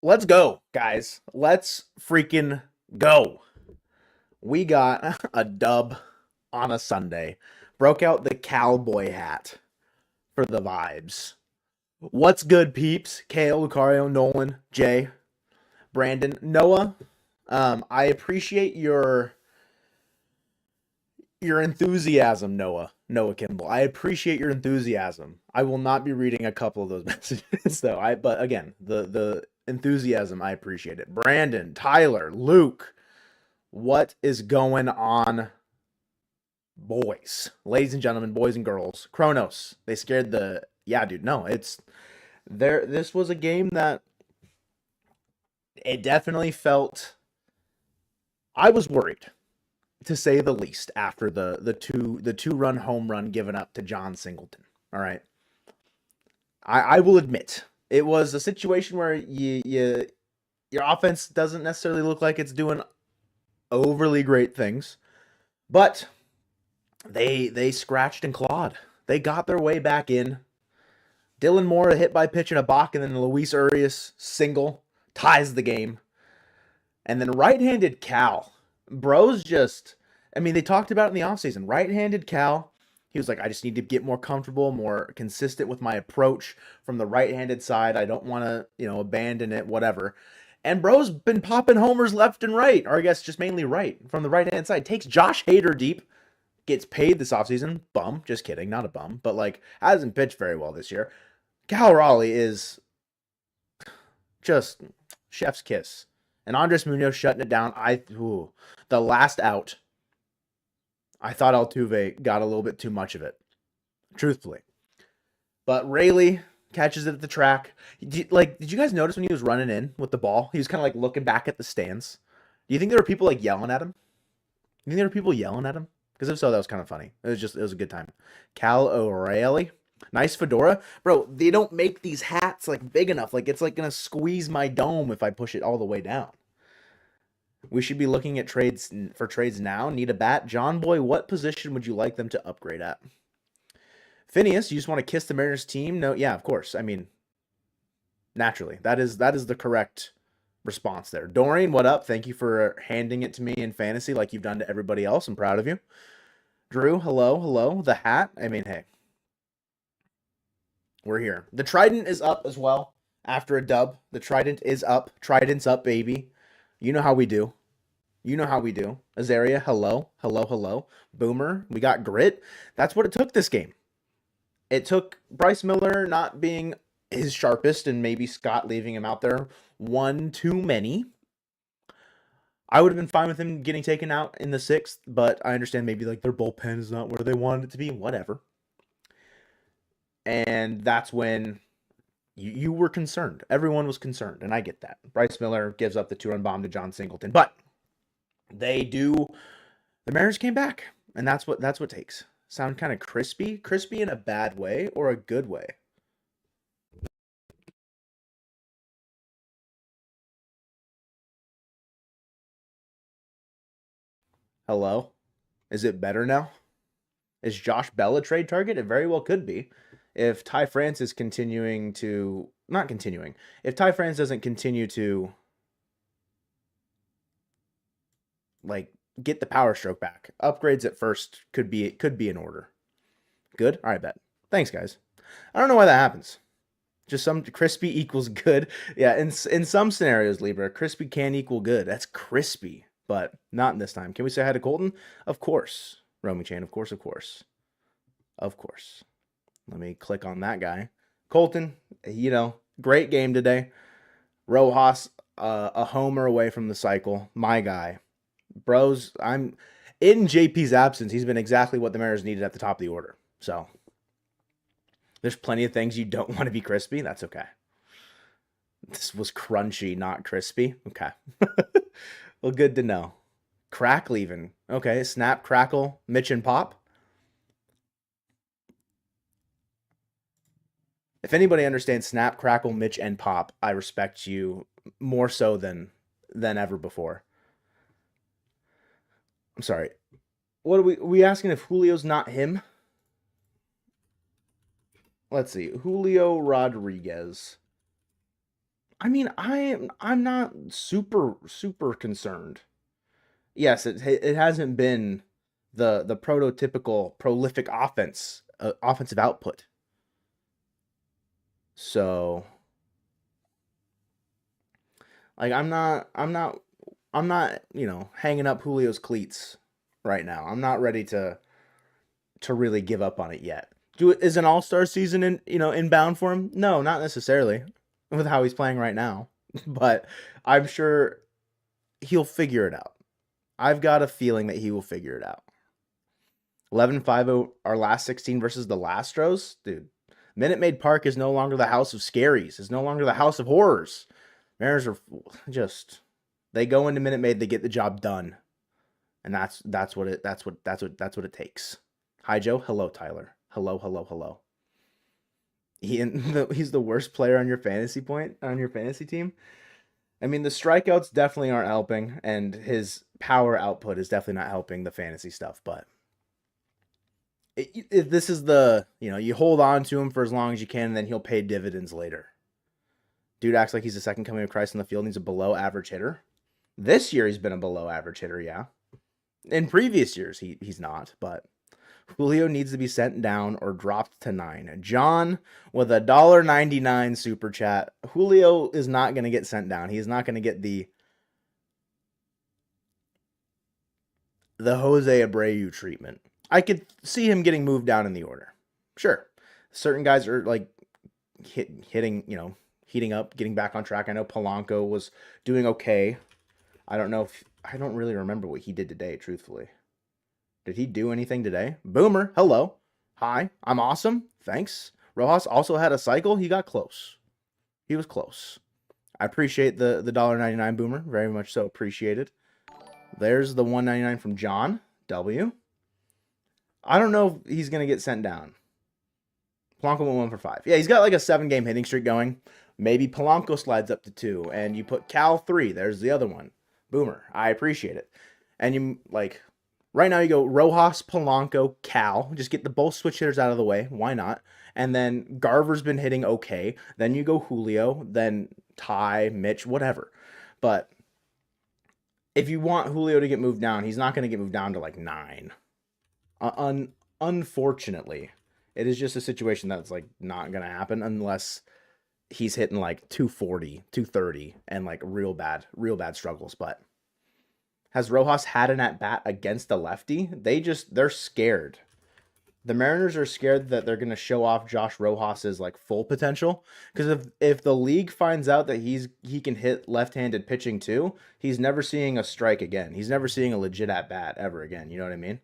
Let's go, guys. Let's freaking go. We got a dub on a Sunday. Broke out the cowboy hat for the vibes. What's good, peeps? Kale, Lucario, Nolan, Jay, Brandon, Noah. I appreciate your enthusiasm, Noah Kimball. I appreciate your enthusiasm. I will not be reading a couple of those messages though. But again, the enthusiasm, I appreciate it. Brandon, Tyler, Luke, what is going on, boys, ladies and gentlemen, boys and girls? Kronos, they scared the yeah, dude. No, it's there. This was a game that it definitely felt. I was worried, to say the least, after the two run home run given up to John Singleton. All right, I will admit it was a situation where your offense doesn't necessarily look like it's doing overly great things, but they scratched and clawed. They got their way back in. Dylan Moore a hit by pitch and a balk, and then Luis Urias single ties the game. And then right-handed Cal. Bro's just, I mean, they talked about it in the offseason. Right-handed Cal, he was like, I just need to get more comfortable, more consistent with my approach from the right-handed side. I don't want to, abandon it, whatever. And Bro's been popping homers left and right, or I guess just mainly right, from the right-hand side. Takes Josh Hader deep, gets paid this offseason. Bum. Just kidding, not a bum. But, hasn't pitched very well this year. Cal Raleigh is just chef's kiss. And Andres Munoz shutting it down. The last out, I thought Altuve got a little bit too much of it, truthfully. But Raleigh catches it at the track. Did you guys notice when he was running in with the ball? He was kind of looking back at the stands. Do you think there were people yelling at him? You think there were people yelling at him? Because if so, that was kind of funny. It was a good time. Cal O'Reilly. Nice fedora. Bro, they don't make these hats big enough. It's gonna squeeze my dome if I push it all the way down. We should be looking at trades now. Need a bat. John Boy, what position would you like them to upgrade at? Phineas, you just want to kiss the Mariners team? No, yeah, of course. I mean, naturally. That is the correct response there. Dorian, what up? Thank you for handing it to me in fantasy like you've done to everybody else. I'm proud of you. Drew, hello. The hat. I mean, hey. We're here. The Trident is up as well after a dub. The Trident is up. Trident's up, baby. You know how we do. Azaria, hello. Boomer, we got grit. That's what it took this game. It took Bryce Miller not being his sharpest and maybe Scott leaving him out there one too many. I would have been fine with him getting taken out in the 6th, but I understand maybe their bullpen is not where they wanted it to be. Whatever. And that's when you were concerned. Everyone was concerned, and I get that. Bryce Miller gives up the 2-run bomb to John Singleton, but the Mariners came back, and that's what takes. Sound kind of crispy in a bad way or a good way? Hello? Is it better now? Is Josh Bell a trade target? It very well could be. If Ty France is if Ty France doesn't continue to get the power stroke back, upgrades at first could be in order. Good? All right, bet. Thanks, guys. I don't know why that happens. Just some crispy equals good. Yeah, in some scenarios, Libra, crispy can equal good. That's crispy, but not in this time. Can we say hi to Colton? Of course. Romy Chain, of course. Let me click on that guy. Colton, great game today. Rojas, a homer away from the cycle. My guy. Bros, I'm in JP's absence. He's been exactly what the Mariners needed at the top of the order. So there's plenty of things you don't want to be crispy. That's okay. This was crunchy, not crispy. Okay. Well, good to know. Crackle even. Okay, snap, crackle, Mitch and Pop. If anybody understands Snap, Crackle, Mitch, and Pop, I respect you more so than ever before. I'm sorry. What are we asking if Julio's not him? Let's see. Julio Rodriguez. I mean, I'm not super concerned. Yes, it hasn't been the prototypical prolific offensive output. So, like, I'm not hanging up Julio's cleats right now. I'm not ready to really give up on it yet. Is an All-Star season inbound for him? No, not necessarily with how he's playing right now. But I'm sure he'll figure it out. I've got a feeling that he will figure it out. 11-5 our last 16 versus the Astros. Dude, Minute Maid Park is no longer the house of scaries. It's no longer the house of horrors. Mariners are just, they go into Minute Maid, they get the job done. And that's what it takes. Hi Joe, hello Tyler. Hello. He's the worst player on your fantasy team. I mean, the strikeouts definitely aren't helping, and his power output is definitely not helping the fantasy stuff. But this is you hold on to him for as long as you can, and then he'll pay dividends later. Dude acts like he's the second coming of Christ in the field, and he's a below average hitter. This year he's been a below average hitter, yeah. In previous years he's not, but Julio needs to be sent down or dropped to 9. John with a $1.99 super chat. Julio is not going to get sent down. He's not going to get the Jose Abreu treatment. I could see him getting moved down in the order. Sure. Certain guys are like heating up, getting back on track. I know Polanco was doing okay. I don't really remember what he did today, truthfully. Did he do anything today? Boomer, hello. Hi, I'm awesome. Thanks. Rojas also had a cycle. He got close. He was close. I appreciate the $1.99 Boomer. Very much so appreciated. There's the $1.99 from John W. I don't know if he's going to get sent down. Polanco went 1 for 5. Yeah, he's got like a 7-game hitting streak going. Maybe Polanco slides up to 2, and you put Cal 3. There's the other one. Boomer, I appreciate it. And you right now you go Rojas, Polanco, Cal. Just get the both switch hitters out of the way. Why not? And then Garver's been hitting okay. Then you go Julio, then Ty, Mitch, whatever. But if you want Julio to get moved down, he's not going to get moved down to 9. Unfortunately, it is just a situation that's not going to happen unless he's hitting 240, 230 and real bad struggles. But has Rojas had an at-bat against a lefty? They're scared. The Mariners are scared that they're going to show off Josh Rojas's full potential, because if the league finds out that he can hit left-handed pitching too, he's never seeing a strike again. He's never seeing a legit at-bat ever again. You know what I mean?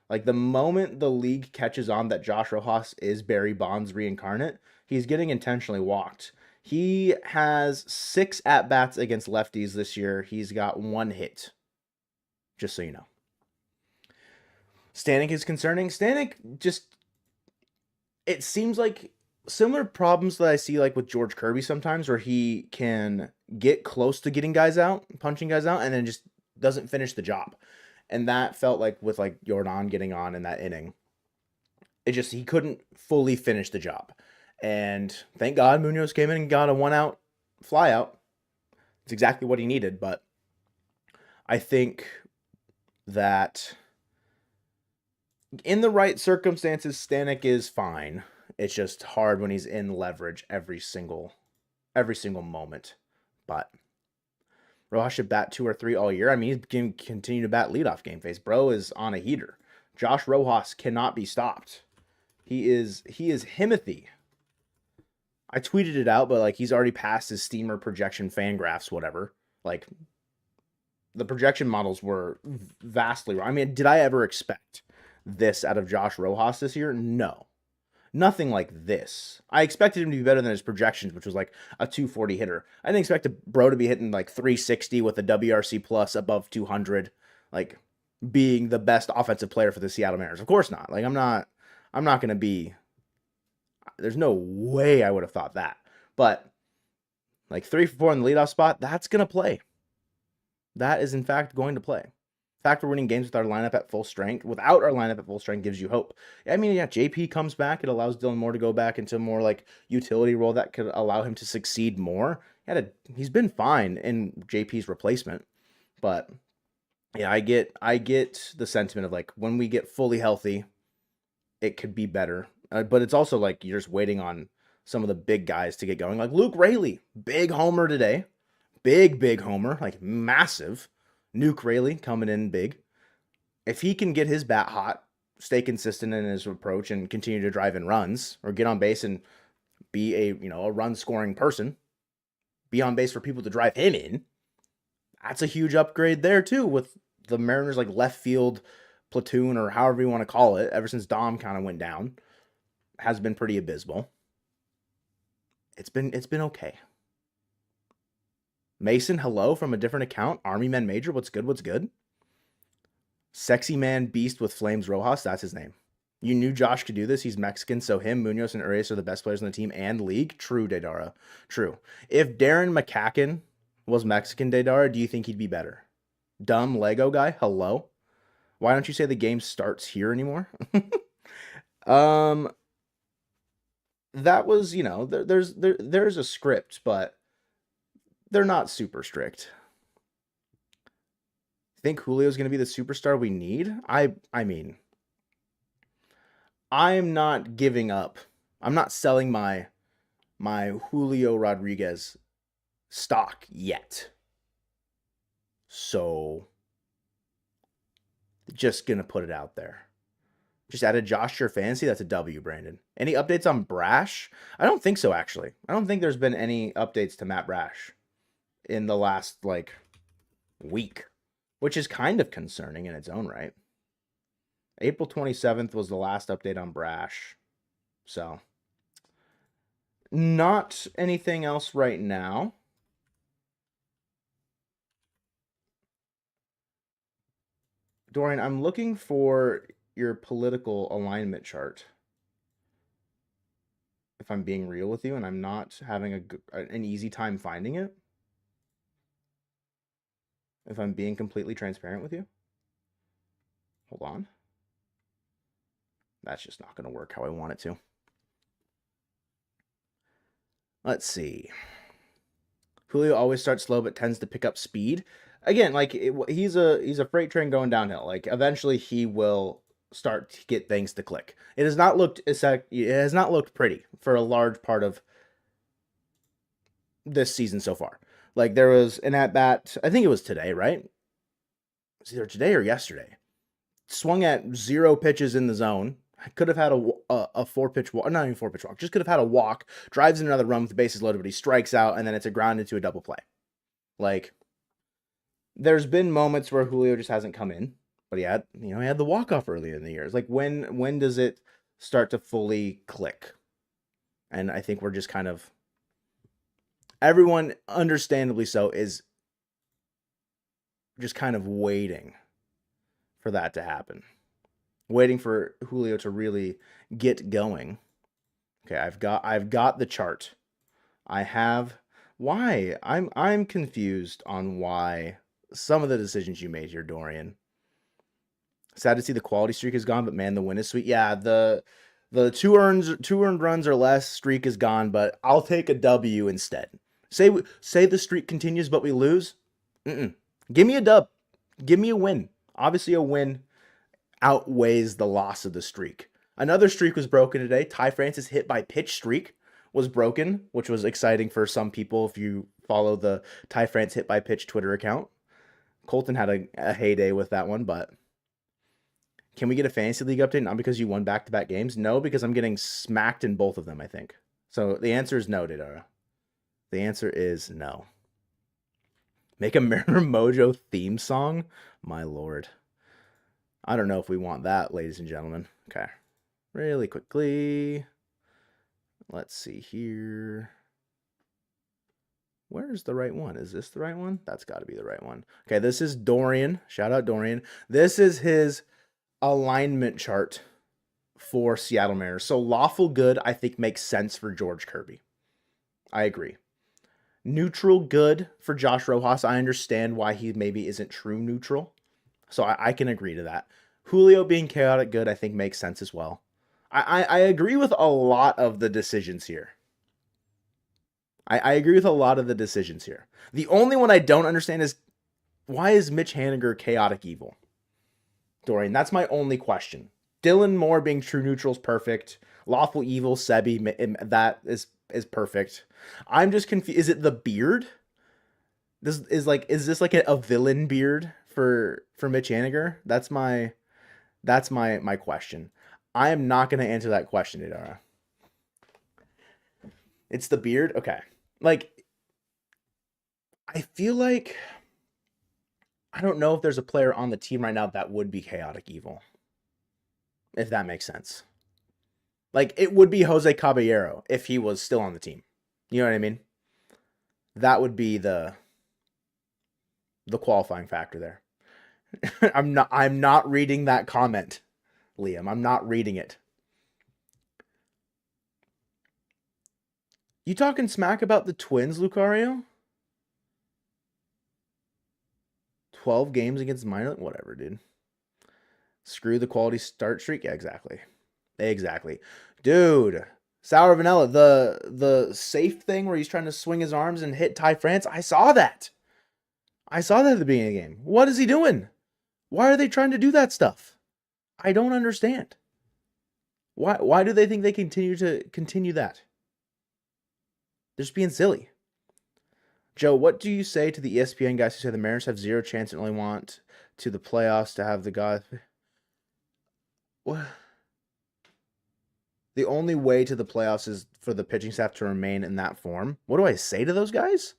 The moment the league catches on that Josh Rojas is Barry Bonds reincarnate, he's getting intentionally walked. He has 6 at-bats against lefties this year. He's got 1 hit. Just so you know. Stanek is concerning. Stanek it seems like similar problems that I see with George Kirby sometimes, where he can get close to getting guys out, punching guys out, and then just doesn't finish the job. And that felt with Jordan getting on in that inning. He couldn't fully finish the job. And thank God Munoz came in and got a 1-out fly out. It's exactly what he needed, but I think that in the right circumstances, Stanek is fine. It's just hard when he's in leverage every single moment. But Rojas should bat 2 or 3 all year. I mean, he's going to continue to bat leadoff game face. Bro is on a heater. Josh Rojas cannot be stopped. He is Himothy. I tweeted it out, but he's already passed his steamer projection fan graphs, whatever. The projection models were vastly wrong. I mean, did I ever expect this out of Josh Rojas this year? No. Nothing like this. I expected him to be better than his projections, which was a 240 hitter. I didn't expect Bro to be hitting 360 with a WRC plus above 200, being the best offensive player for the Seattle Mariners. Of course not. I'm not going to be. There's no way I would have thought that. But 3 for 4 in the leadoff spot, that's going to play. That is in fact going to play. The fact we're winning games with our lineup at full strength, without our lineup at full strength, gives you hope. I mean, yeah, JP comes back. It allows Dylan Moore to go back into a more utility role that could allow him to succeed more. he's been fine in JP's replacement, but yeah, I get the sentiment of like when we get fully healthy, it could be better. But it's also like you're just waiting on some of the big guys to get going. Like Luke Raley, big homer today. Big homer, like massive. Nuke Raley coming in big. If he can get his bat hot, stay consistent in his approach and continue to drive in runs or get on base and be a run scoring person, be on base for people to drive him in, that's a huge upgrade there too with the Mariners like left field platoon or however you want to call it, ever since Dom kind of went down, has been pretty abysmal. It's been okay. Mason, hello from a different account. Army Men Major, what's good? What's good? Sexy Man Beast with Flames Rojas, that's his name. You knew Josh could do this. He's Mexican, so him, Munoz, and Urias are the best players on the team and league. True, Dedara. True. If Darren McCacken was Mexican, Dedara, do you think he'd be better? Dumb Lego guy, hello. Why don't you say the game starts here anymore? That was, there's a script, but they're not super strict. Think Julio's going to be the superstar we need? I mean, I'm not giving up. I'm not selling my Julio Rodriguez stock yet. So, just going to put it out there. Just added Josh to your fantasy. That's a W, Brandon. Any updates on Brash? I don't think so, actually. I don't think there's been any updates to Matt Brash in the last, week, which is kind of concerning in its own right. April 27th was the last update on Brash. So, not anything else right now. Dorian, I'm looking for your political alignment chart. If I'm being real with you, and I'm not having an easy time finding it. If I'm being completely transparent with you. Hold on. That's just not going to work how I want it to. Let's see. Julio always starts slow but tends to pick up speed. Again, he's a freight train going downhill. Like eventually he will start to get things to click. It has not looked pretty for a large part of this season so far. Like there was an at bat, I think it was today, right? It was either today or yesterday. Swung at 0 pitches in the zone. Could have had a 4-pitch walk, not even 4-pitch walk. Just could have had a walk. Drives in another run with the bases loaded, but he strikes out, and then it's a ground into a double play. Like there's been moments where Julio just hasn't come in, but he had the walk-off earlier in the year. It's like when does it start to fully click? And I think we're just kind of, everyone understandably so is just kind of waiting for that to happen. Waiting for Julio to really get going. Okay, I've got the chart. I have why I'm confused on why some of the decisions you made here, Dorian. Sad to see the quality streak is gone, but man, the win is sweet. Yeah, the two earned runs or less streak is gone, but I'll take a W instead. Say the streak continues, but we lose. Give me a dub. Give me a win. Obviously, a win outweighs the loss of the streak. Another streak was broken today. Ty Francis hit by pitch streak was broken, which was exciting for some people if you follow the Ty France hit by pitch Twitter account. Colton had a heyday with that one, but can we get a fantasy league update? Not because you won back-to-back games. No, because I'm getting smacked in both of them, I think. So the answer is no, Didara. The answer is no. Make a Mariner Mojo theme song? My lord. I don't know if we want that, ladies and gentlemen. Okay. Really quickly. Let's see here. Where's the right one? Is this the right one? That's got to be the right one. Okay, this is Dorian. Shout out Dorian. This is his alignment chart for Seattle Mariners. So lawful good, I think, makes sense for George Kirby. I agree. Neutral good for Josh Rojas. I understand why he maybe isn't true neutral. So I can agree to that. Julio being chaotic good, I think, makes sense as well. I agree with a lot of the decisions here. I agree with a lot of the decisions here. The only one I don't understand is why is Mitch Haniger chaotic evil? Dorian, that's my only question. Dylan Moore being true neutral is perfect. Lawful evil, Sebi, that is perfect. I'm just confused. Is it the beard? Is this like a villain beard for Mitch Haniger? That's my question. I am not going to answer that question, Idara. It's the beard? Okay. Like, I feel like I don't know if there's a player on the team right now that would be chaotic evil. If that makes sense. Like, it would be Jose Caballero if he was still on the team. You know what I mean? That would be the qualifying factor there. I'm not reading that comment, Liam. I'm not reading it. You talking smack about the Twins, Lucario? 12 games against minor? Whatever, dude. Screw the quality start streak? Yeah, exactly. Exactly. Dude, Sour Vanilla, the safe thing where he's trying to swing his arms and hit Ty France, I saw that. I saw that at the beginning of the game. What is he doing? Why are they trying to do that stuff? I don't understand. Why do they think they continue that? They're just being silly. Joe, what do you say to the ESPN guys who say the Mariners have zero chance and only want to the playoffs to have the guys? What? The only way to the playoffs is for the pitching staff to remain in that form. What do I say to those guys?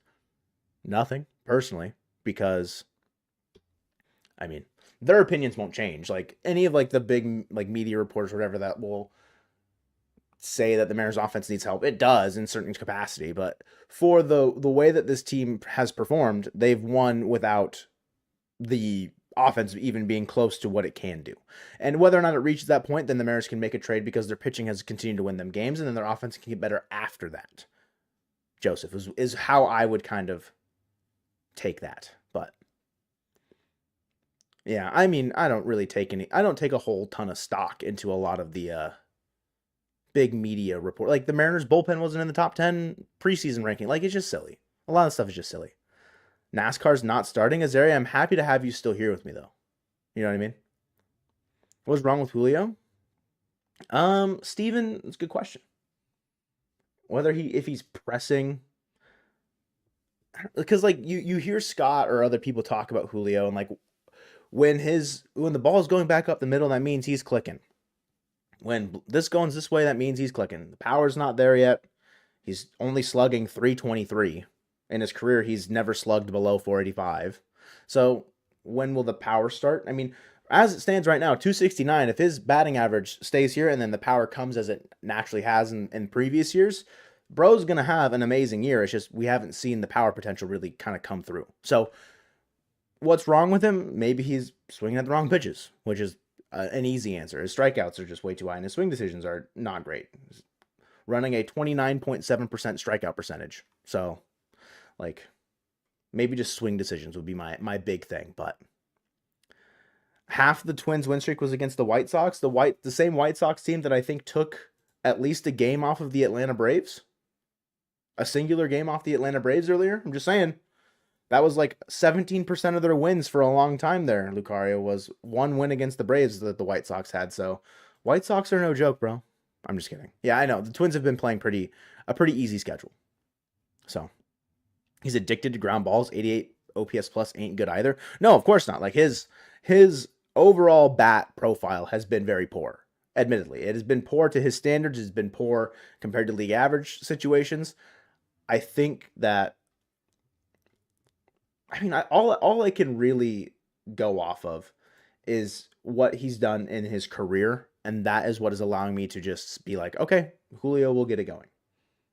Nothing, personally, because I mean, their opinions won't change. Like any of like the big like media reporters or whatever that will say that the Mariners offense needs help. It does in certain capacity, but for the way that this team has performed, they've won without the offense even being close to what it can do. And whether or not it reaches that point, then the Mariners can make a trade because their pitching has continued to win them games, and then their offense can get better after that. Joseph is how I would kind of take that. But yeah, I mean, I don't take a whole ton of stock into a lot of the big media report. Like the Mariners bullpen wasn't in the top 10 preseason ranking. Like it's just silly. A lot of stuff is just silly. NASCAR's not starting. Azaria, I'm happy to have you still here with me though. You know what I mean? What's wrong with Julio? Steven, it's a good question. If he's pressing, because like you hear Scott or other people talk about Julio and like when the ball is going back up the middle, that means he's clicking. When this goes this way, that means he's clicking. The power's not there yet. He's only slugging 323. In his career, he's never slugged below 485. So when will the power start? I mean, as it stands right now, 269, if his batting average stays here and then the power comes as it naturally has in previous years, bro's going to have an amazing year. It's just we haven't seen the power potential really kind of come through. So what's wrong with him? Maybe he's swinging at the wrong pitches, which is an easy answer. His strikeouts are just way too high, and his swing decisions are not great. He's running a 29.7% strikeout percentage. So, like, maybe just swing decisions would be my big thing. But half the Twins' win streak was against the White Sox. The same White Sox team that I think took at least a game off of the Atlanta Braves. A singular game off the Atlanta Braves earlier. I'm just saying. That was like 17% of their wins for a long time there, Lucario, was one win against the Braves that the White Sox had. So White Sox are no joke, bro. I'm just kidding. Yeah, I know. The Twins have been playing a pretty easy schedule. So he's addicted to ground balls. 88 OPS plus ain't good either. No, of course not. Like his overall bat profile has been very poor. Admittedly, it has been poor to his standards. It's been poor compared to league average situations. I think that all I can really go off of is what he's done in his career, and that is what is allowing me to just be like, okay, Julio will get it going.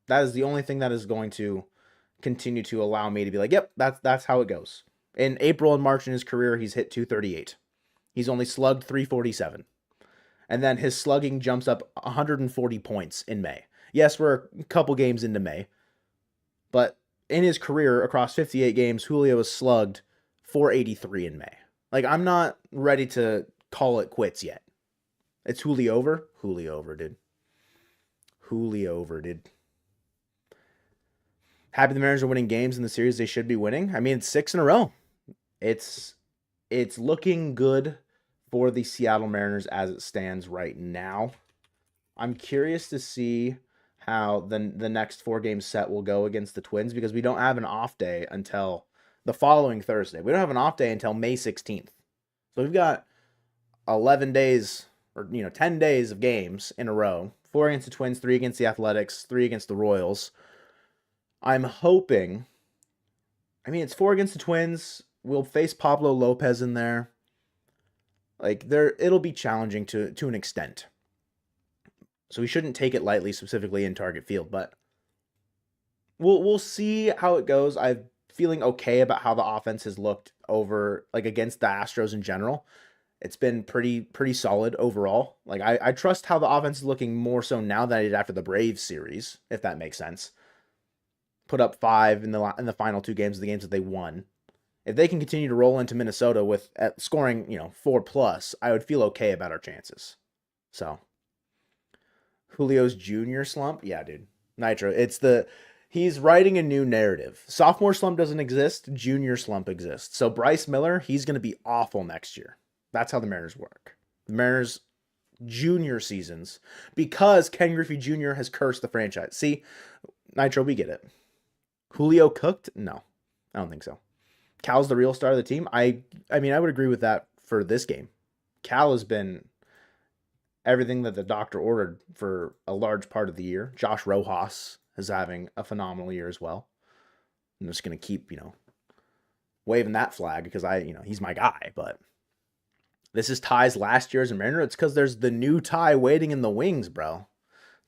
That is the only thing that is going to continue to allow me to be like, yep, that's how it goes. In April and March in his career, he's hit 238. He's only slugged 347. And then his slugging jumps up 140 points in May. Yes, we're a couple games into May, but in his career, across 58 games, Julio has slugged 483 in May. Like, I'm not ready to call it quits yet. It's Julio over? Julio over, dude. Julio over, dude. Happy the Mariners are winning games in the series they should be winning. I mean, it's 6 in a row. It's it's looking good for the Seattle Mariners as it stands right now. I'm curious to see how the next 4 game set will go against the Twins because we don't have an off day until the following Thursday. We don't have an off day until May 16th. So we've got 11 days or 10 days of games in a row. 4 against the Twins, 3 against the Athletics, 3 against the Royals. I'm hoping, I mean, it's 4 against the Twins. We'll face Pablo Lopez in there. Like, it'll be challenging to an extent. So we shouldn't take it lightly, specifically in Target Field, but we'll see how it goes. I'm feeling okay about how the offense has looked over, like, against the Astros in general. It's been pretty solid overall. Like, I trust how the offense is looking more so now than I did after the Braves series, if that makes sense. Put up 5 in the final 2 games of the games that they won. If they can continue to roll into Minnesota with scoring, 4+, I would feel okay about our chances. So, Julio's junior slump, yeah, dude. Nitro, he's writing a new narrative. Sophomore slump doesn't exist, junior slump exists. So Bryce Miller, he's going to be awful next year. That's how the Mariners work. The Mariners junior seasons, because Ken Griffey Jr. has cursed the franchise. See, Nitro, we get it. Julio cooked? No, I don't think so. Cal's the real star of the team. I mean, I would agree with that for this game. Cal has been everything that the doctor ordered for a large part of the year. Josh Rojas is having a phenomenal year as well. I'm just going to keep, waving that flag because he's my guy. But this is Ty's last year as a Mariner. It's because there's the new Ty waiting in the wings, bro.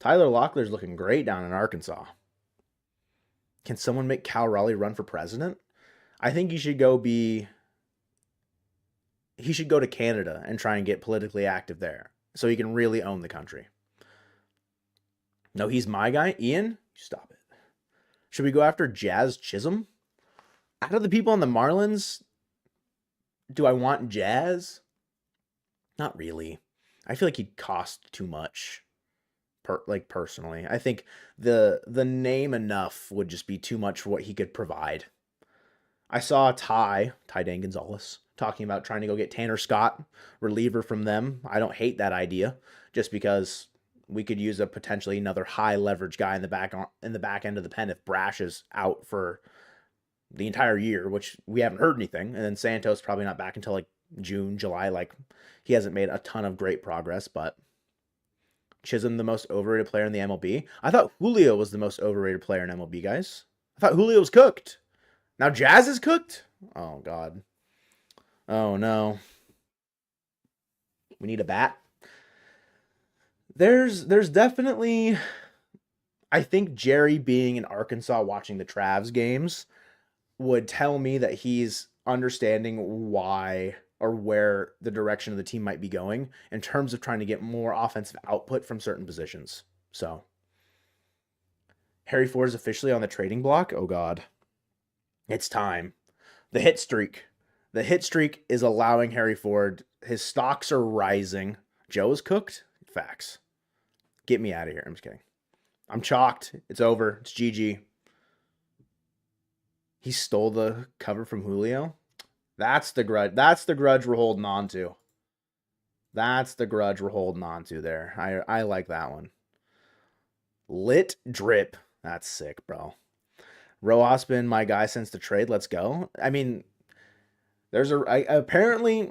Tyler Locklear's looking great down in Arkansas. Can someone make Cal Raleigh run for president? I think he should go to Canada and try and get politically active there so he can really own the country. No, he's my guy. Ian, stop it. Should we go after Jazz Chisholm? Out of the people on the Marlins, do I want Jazz? Not really. I feel like he'd cost too much. Personally, I think the name enough would just be too much for what he could provide. I saw Ty Dan Gonzalez talking about trying to go get Tanner Scott, reliever from them. I don't hate that idea, just because we could use a potentially another high leverage guy in the back end of the pen if Brash is out for the entire year, which we haven't heard anything. And then Santos probably not back until like June, July. Like, he hasn't made a ton of great progress, but Chisholm, the most overrated player in the MLB. I thought Julio was the most overrated player in MLB, guys. I thought Julio was cooked. Now Jazz is cooked? Oh, God. Oh, no. We need a bat. There's definitely, I think Jerry being in Arkansas watching the Travs games would tell me that he's understanding why or where the direction of the team might be going in terms of trying to get more offensive output from certain positions. So, Harry Ford is officially on the trading block. Oh, God. It's time. The hit streak. The hit streak is allowing Harry Ford. His stocks are rising. Joe is cooked. Facts. Get me out of here. I'm just kidding. I'm chalked. It's over. It's GG. He stole the cover from Julio. That's the grudge. That's the grudge we're holding on to. That's the grudge we're holding on to there. I like that one. Lit drip. That's sick, bro. Rojas been my guy since the trade. Let's go. I mean, apparently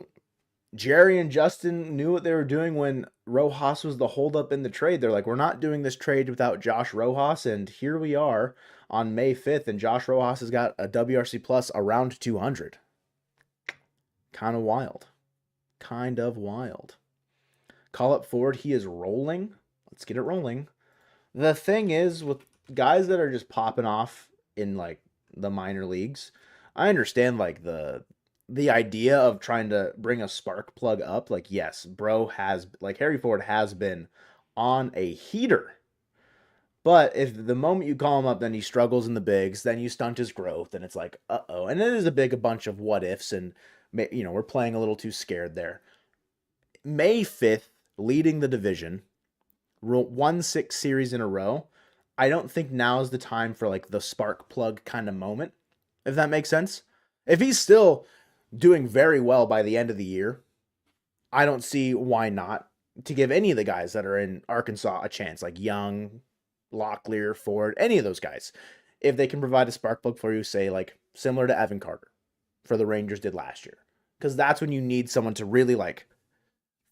Jerry and Justin knew what they were doing when Rojas was the holdup in the trade. They're like, we're not doing this trade without Josh Rojas, and here we are on May 5th, and Josh Rojas has got a WRC plus around 200. Kind of wild. Kind of wild. Call up Ford. He is rolling. Let's get it rolling. The thing is, with guys that are just popping off in like the minor leagues, I understand like the idea of trying to bring a spark plug up. Like, yes, bro has, like, Harry Ford has been on a heater. But if the moment you call him up, then he struggles in the bigs, then you stunt his growth, and it's like, uh-oh. And it is a bunch of what ifs, and we're playing a little too scared there. May 5th, leading the division, won 6 series in a row. I don't think now is the time for like the spark plug kind of moment, if that makes sense. If he's still doing very well by the end of the year, I don't see why not to give any of the guys that are in Arkansas a chance, like Young, Locklear, Ford, any of those guys. If they can provide a spark plug for you, say like similar to Evan Carter for the Rangers did last year. Because that's when you need someone to really like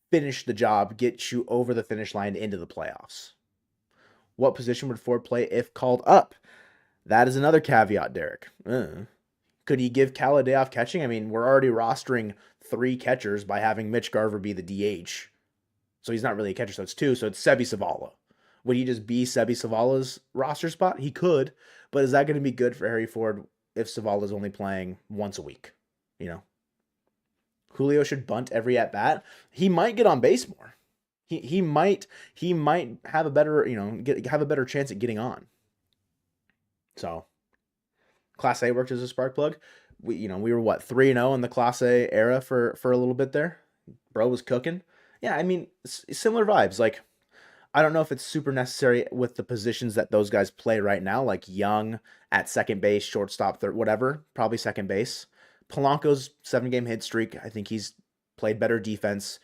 finish the job, get you over the finish line into the playoffs. What position would Ford play if called up? That is another caveat, Derek. Could he give Cal a day off catching? I mean, we're already rostering 3 catchers by having Mitch Garver be the DH. So he's not really a catcher, so it's 2. So it's Sebi Savala. Would he just be Sebi Savala's roster spot? He could, but is that going to be good for Harry Ford if Savala's only playing once a week? You know, Julio should bunt every at bat. He might get on base more. He might have a better have a better chance at getting on. So Class A worked as a spark plug. We were what 3-0 in the Class A era for a little bit there. Bro was cooking. Yeah, I mean similar vibes. Like I don't know if it's super necessary with the positions that those guys play right now, like Young at second base, shortstop, third, whatever, probably second base. Polanco's 7-game hit streak. I think he's played better defense.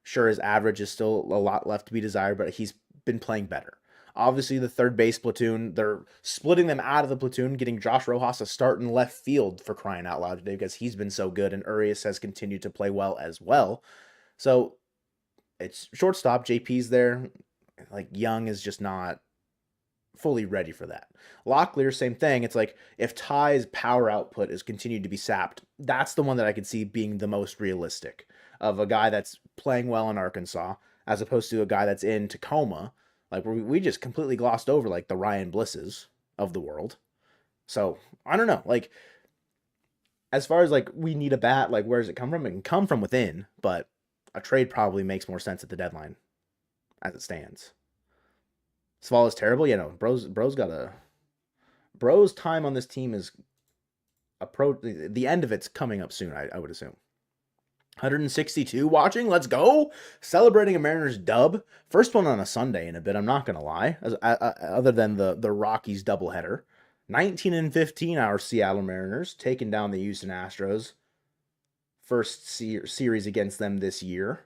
Sure, his average is still a lot left to be desired, but he's been playing better. Obviously, the third base platoon, they're splitting them out of the platoon, getting Josh Rojas a start in left field for crying out loud today because he's been so good, and Urias has continued to play well as well. So it's shortstop. JP's there. Like Young is just not fully ready for that. Locklear, same thing. It's like if Ty's power output is continued to be sapped, that's the one that I could see being the most realistic of a guy that's playing well in Arkansas as opposed to a guy that's in Tacoma. Like we just completely glossed over like the Ryan Blisses of the world. So I don't know. Like as far as like we need a bat, like where does it come from? It can come from within, but a trade probably makes more sense at the deadline as it stands. Savala's terrible. You know, bro's time on this team is the end of it's coming up soon, I would assume. 162 watching. Let's go. Celebrating a Mariners dub. First one on a Sunday in a bit, I'm not going to lie, other than the Rockies doubleheader. 19-15 our Seattle Mariners taking down the Houston Astros. First series against them this year.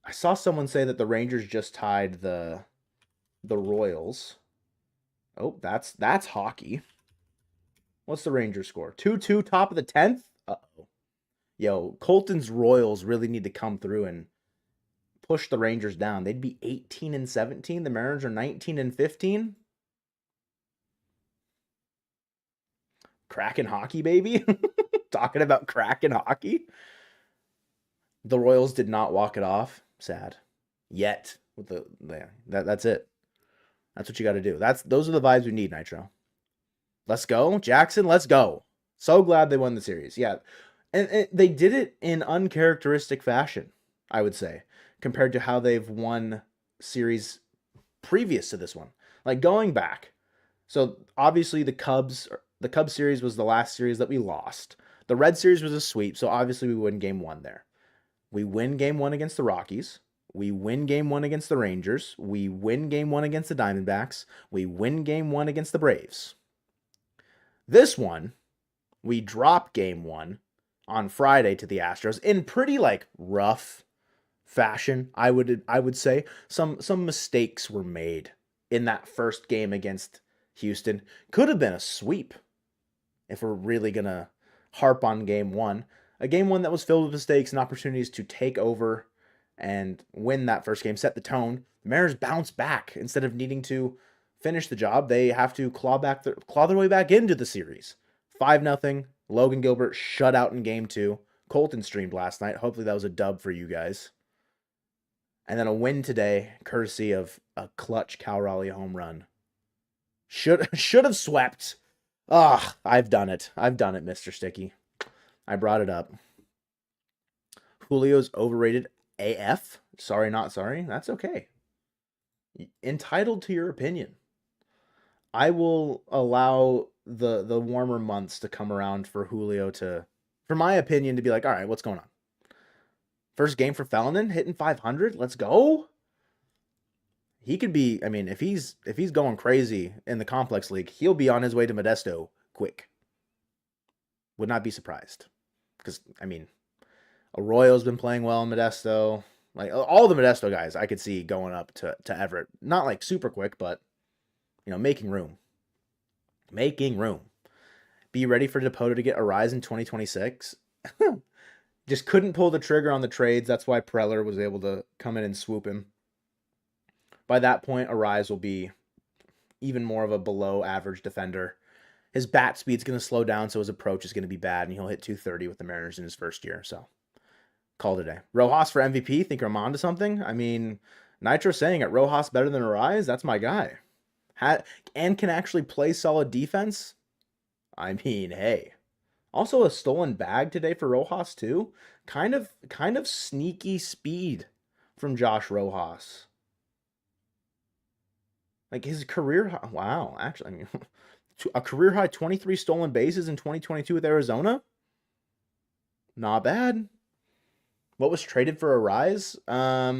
I saw someone say that the Rangers just tied the Royals. Oh, that's hockey. What's the Rangers score? 2-2, top of the 10th? Uh-oh. Yo, Colton's Royals really need to come through and push the Rangers down. They'd be 18-17. The Mariners are 19-15. Kraken hockey, baby. Talking about Kraken hockey. The Royals did not walk it off. Sad. Yet. With that's it. That's what you got to do. Those are the vibes we need, Nitro. Let's go. Jackson, let's go. So glad they won the series. Yeah. And they did it in uncharacteristic fashion, I would say, compared to how they've won series previous to this one. Like going back. So obviously the Cubs series was the last series that we lost. The Red series was a sweep, so obviously we win game 1 there. We win game 1 against the Rockies. We win game 1 against the Rangers. We win game 1 against the Diamondbacks. We win game 1 against the Braves. This one, we drop game 1 on Friday to the Astros in pretty like rough fashion. I would say some mistakes were made in that first game against Houston. Could have been a sweep if we're really going to harp on game 1. A game 1 that was filled with mistakes and opportunities to take over and win that first game, set the tone. The Mariners bounce back. Instead of needing to finish the job, they have to claw their way back into the series. 5-0. Logan Gilbert shut out in game 2. Colton streamed last night. Hopefully that was a dub for you guys. And then a win today, courtesy of a clutch Cal Raleigh home run. Should have swept. I've done it. Mr. Sticky. I brought it up. Julio's overrated AF. Sorry, not sorry. That's okay. Entitled to your opinion. I will allow the warmer months to come around for Julio for my opinion, to be like, all right, what's going on? First game for Felon hitting 500. Let's go. he could be. I mean, if he's going crazy in the complex league, he'll be on his way to Modesto quick. Would not be surprised, because I mean, Arroyo's been playing well in Modesto. Like all the Modesto guys, I could see going up to Everett. Not like super quick, but making room. Making room. Be ready for Dipoto to get a rise in 2026. Just couldn't pull the trigger on the trades. That's why Preller was able to come in and swoop him. By that point, Arise will be even more of a below average defender. His bat speed's going to slow down, so his approach is going to be bad, and he'll hit 230 with the Mariners in his first year. So, call it a day. Rojas for MVP. Think I'm on to something? I mean, Nitro saying it. Rojas better than Arise? That's my guy. And can actually play solid defense? I mean, hey. Also a stolen bag today for Rojas, too. Kind of sneaky speed from Josh Rojas. Like his career high, wow, actually, I mean, a career high 23 stolen bases in 2022 with Arizona. Not bad. What was traded for a rise? A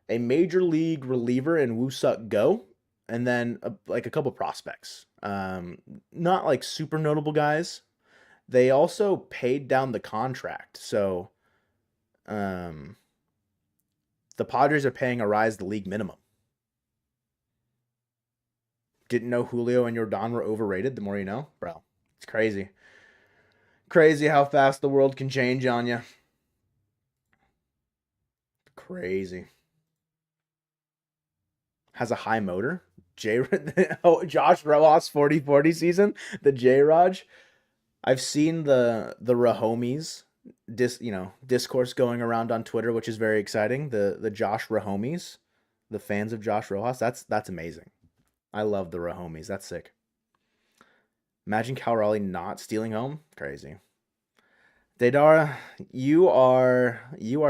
major league reliever in Woo-Suk Go, and then a couple prospects. Not like super notable guys. They also paid down the contract, so the Padres are paying a rise the league minimum. Didn't know Julio and Yordan were overrated. The more you know, bro. It's crazy. Crazy how fast the world can change on you. Crazy. Has a high motor. Josh Rojas 40-40 season. The J-Raj. I've seen the Rahomies discourse going around on Twitter, which is very exciting. The Josh Rahomies, the fans of Josh Rojas. That's amazing. I love the Rahomies. That's sick. Imagine Cal Raleigh not stealing home. Crazy. Dadara, you are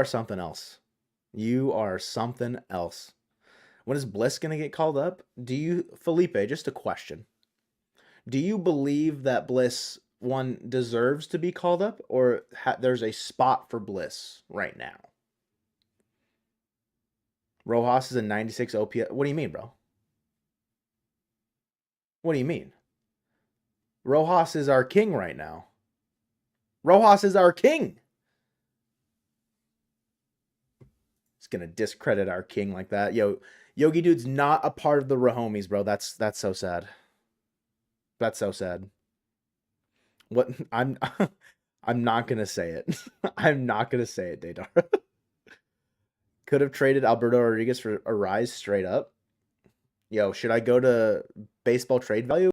something else. You are something else. When is Bliss going to get called up? Felipe, just a question. Do you believe that Bliss, one, deserves to be called up, or there's a spot for Bliss right now? Rojas is a 96 OPS. What do you mean, bro? What do you mean? Rojas is our king right now. Rojas is our king. It's going to discredit our king like that. Yo, Yogi Dude's not a part of the Rahomies, bro. That's so sad. That's so sad. What I'm not gonna say it. I'm not gonna say it, Dadar. Could have traded Alberto Rodriguez for a rise straight up. Yo, should I go to baseball trade value?